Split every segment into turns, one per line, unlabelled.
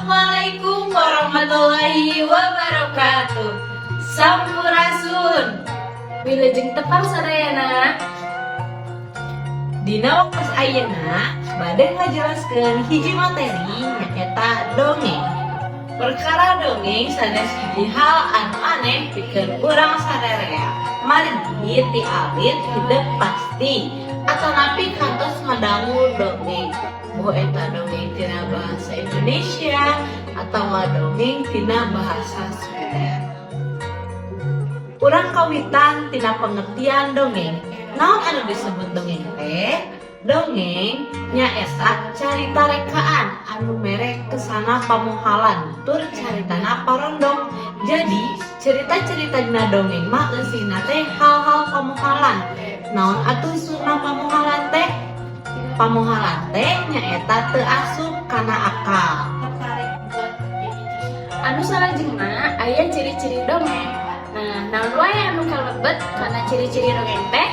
Assalamualaikum warahmatullahi wabarakatuh. Sampurasun.
Wilujeng tepang sadayana.
Dina waktu ayeuna bade ngajelaskeun hiji materi nyaeta dongeng. Perkara dongeng sanes hiji hal anu aneh pikeun urang sadaya. Margi ti alit hidup pasti atanapi kantos ngadangu dongeng. Boh eta dongeng tina bahasa Indonesia atau dongeng tina bahasa Sunda. Urang kawitan tina pengertian dongeng. Naon anu disebut dongeng teh? Dongeng nyaeta carita rekaan anu merek kesana pamuhalan tur caritana parondong. Jadi cerita-cerita dina dongeng mah eusina teh hal-hal pamuhalan. Naon atuh sunna pamuhalan teh? Pamuhalan teh nyaeta teu asup kana akal.
Anu salajengna aya ciri-ciri dongeng. Nah, naon wae anu kalebet kana ciri-ciri dongeng teh?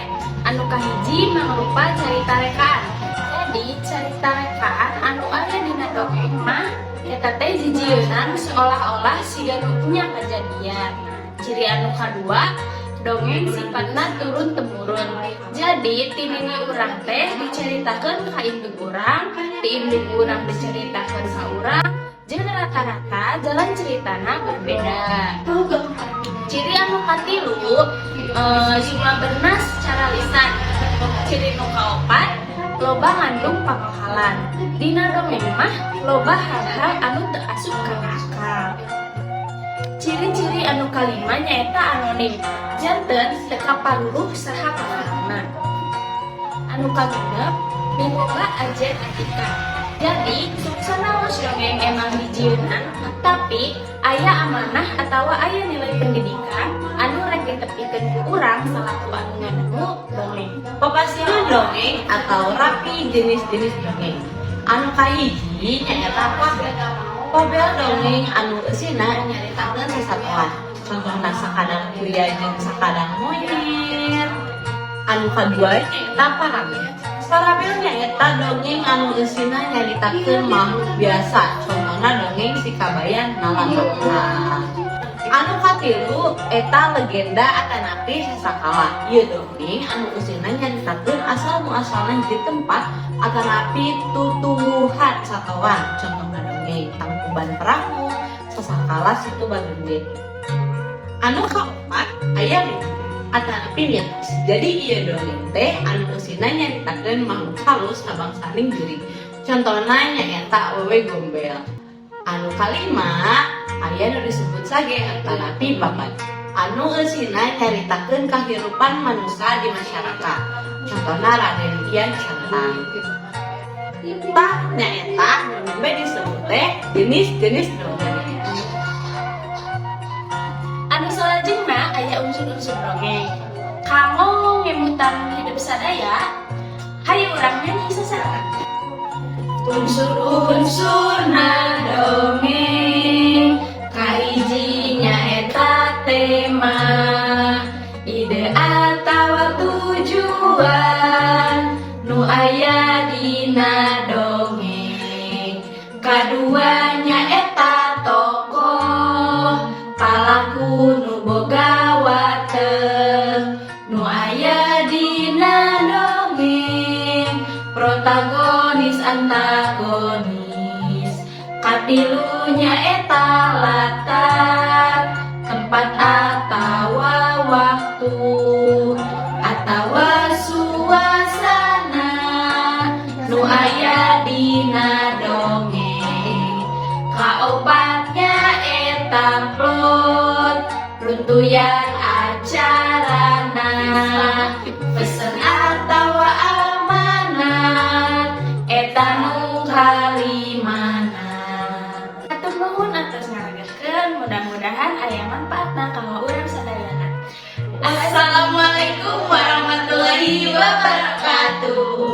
Anu kahiji mangrupa carita rekaan. Jadi carita rekaan anu aya dina dongeng mah eta teh jijieun seolah-olah siga nya kejadian. Ciri anu kadua, dongeng sifatna turun temurun. Jadi ti nini urang teh diceritakeun ka indung urang, ti indung urang diceritakeun ka urang, jeung rata-rata jalan ceritana berbeda. Ciri anu katilu, jumlah bernas secara lisan. Ciri nu kaopat, loba ngandung pamuhalan. Dina dongeng mah loba hal-hal anu teu asup kana akal. Ciri-ciri anu kalima nyaeta anonim. Janten teu kaparuruh saha kamarana. Anu kagenep miboga ajen etika. Jadi sanaos dongeng emang dijieunnan, tapi aya amanah atawa aya nilai pendidikan anu rek ditepikeun ku urang salaku anu ngadangu dongeng.
Papasihan dongeng atau rapi jenis-jenis dongeng. Anu kahiji nyaeta fabel. Fabel dongeng anu eusina nyaritakeun sasatoan. Contohna sakadang kuliah jeung sakadang monyet. Anu kadua nyaeta parabel. Parabel nyaeta dongeng anu eusina nyaritakeun makhluk biasa. Contohna dongeng si kabayan nalangakna. Anu katilu eta legenda atanapi sasakala. Ieu dongeng anu eusina nyaritakeun asal muasalna di tempat atanapi tutuwuhan satoan. Contohna dongeng Tangkuban Perahu, sasakala situ Bagende. Anu kaopat aya atanapi mitos. Jadi ieu dongeng teh anu eusina nyaritakeun makhluk halus sabangsaning diri. Contohna nyaeta Wewe Gombel. Anu kalima aya nu disebut sage atanapi babat. Anu eusina nyaritakeun kahirupan manusia di masyarakat. Contohna Raden Kian Santang. Tah nyaeta nu disebut teh jenis-jenis dongeng.
Anu salajengna aya unsur-unsur dongeng. Kanggo ngemutan hidup sadaya, hayu urang nyanyi sasaran. Unsur-unsurna dongeng, kahiji nyaeta tema, ide atawa tujuan nu aya dina dongeng. Kadua nyaeta tokoh, palaku nu boga wateeh nu aya dina dongeng. Protagonis antagonis. Katilu nyaeta latar, tempat atawa waktu atawa suasana nu aya dina dongeng. Kaopatnya eta plot, runtuyan acarana, pesen atawa amanat, eta nu kalimana. Atur nuhun atas ngarangetkeun, mudah-mudahan aya manfaatna kanggo urang sadayana.
Assalamualaikum warahmatullahi wabarakatuh.